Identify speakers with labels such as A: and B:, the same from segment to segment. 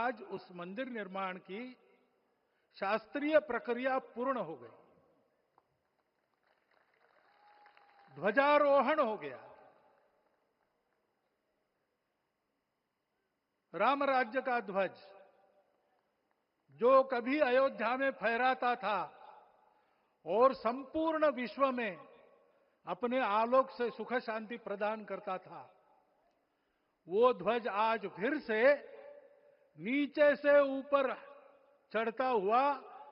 A: आज उस मंदिर निर्माण की शास्त्रीय प्रक्रिया पूर्ण हो गई, ध्वजारोहण हो गया। राम राज्य का ध्वज जो कभी अयोध्या में फहराता था और संपूर्ण विश्व में अपने आलोक से सुख शांति प्रदान करता था, वो ध्वज आज फिर से नीचे से ऊपर चढ़ता हुआ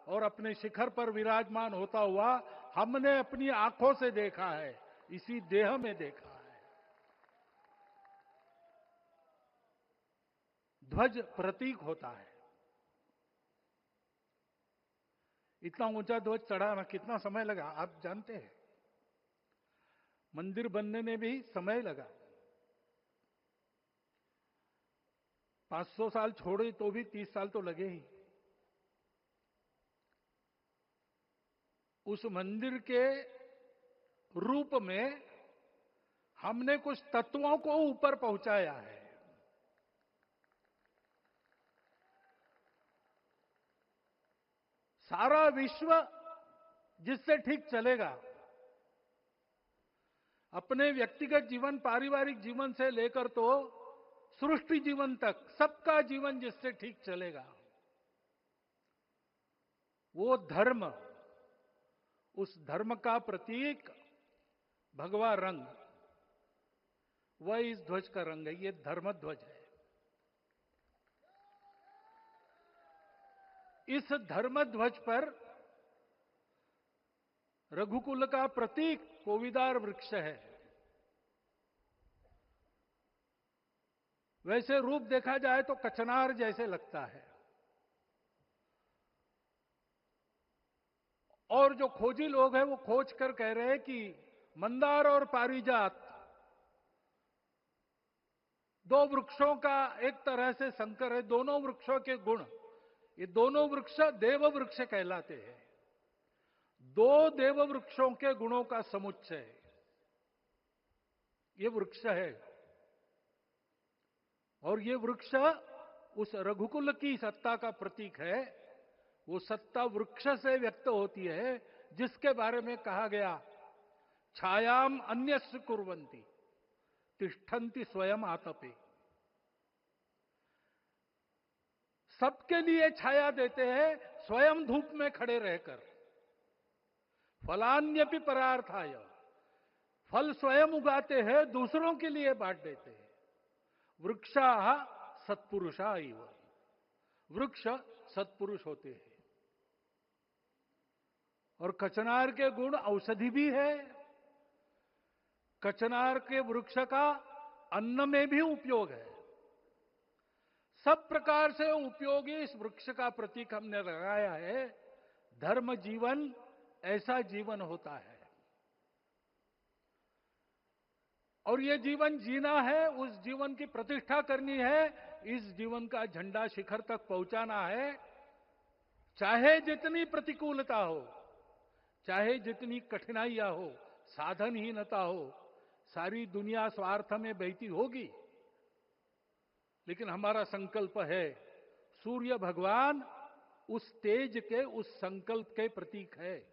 A: और अपने शिखर पर विराजमान होता हुआ हमने अपनी आंखों से देखा है, इसी देह में देखा है। ध्वज प्रतीक होता है। इतना ऊंचा ध्वज चढ़ाना कितना समय लगा आप जानते हैं? मंदिर बनने में भी समय लगा। 500 साल छोड़े तो भी 30 साल तो लगे ही। उस मंदिर के रूप में हमने कुछ तत्वों को ऊपर पहुंचाया है। सारा विश्व जिससे ठीक चलेगा, अपने व्यक्तिगत जीवन, पारिवारिक जीवन से लेकर तो सृष्टि जीवन तक सबका जीवन जिससे ठीक चलेगा, वो धर्म, उस धर्म का प्रतीक भगवा रंग, वह इस ध्वज का रंग है। ये धर्म ध्वज है। इस धर्म ध्वज पर रघुकुल का प्रतीक कोविदार वृक्ष है। वैसे रूप देखा जाए तो कचनार जैसे लगता है, और जो खोजी लोग हैं वो खोज कर कह रहे हैं कि मंदार और पारिजात दो वृक्षों का एक तरह से संकर है। दोनों वृक्षों के गुण, ये दोनों वृक्ष देव वृक्ष कहलाते हैं। दो देव वृक्षों के गुणों का समुच्चय ये वृक्ष है। और ये वृक्ष उस रघुकुल की सत्ता का प्रतीक है। वो सत्ता वृक्ष से व्यक्त होती है, जिसके बारे में कहा गया, छायाम अन्यस्य कुर्वन्ति तिष्ठन्ति स्वयं आतपे। सबके लिए छाया देते हैं, स्वयं धूप में खड़े रहकर। फलान्यपि परार्थाय, फल स्वयं उगाते हैं, दूसरों के लिए बांट देते हैं। वृक्षा सत्पुरुषा इव, वृक्ष सत्पुरुष होते हैं। और कचनार के गुण औषधि भी है। कचनार के वृक्ष का अन्न में भी उपयोग है। सब प्रकार से उपयोगी इस वृक्ष का प्रतीक हमने लगाया है। धर्म जीवन ऐसा जीवन होता है, और ये जीवन जीना है, उस जीवन की प्रतिष्ठा करनी है, इस जीवन का झंडा शिखर तक पहुंचाना है। चाहे जितनी प्रतिकूलता हो, चाहे जितनी कठिनाइयां हो, साधनहीनता हो, सारी दुनिया स्वार्थ में बहती होगी, लेकिन हमारा संकल्प है, सूर्य भगवान उस तेज के, उस संकल्प के प्रतीक है।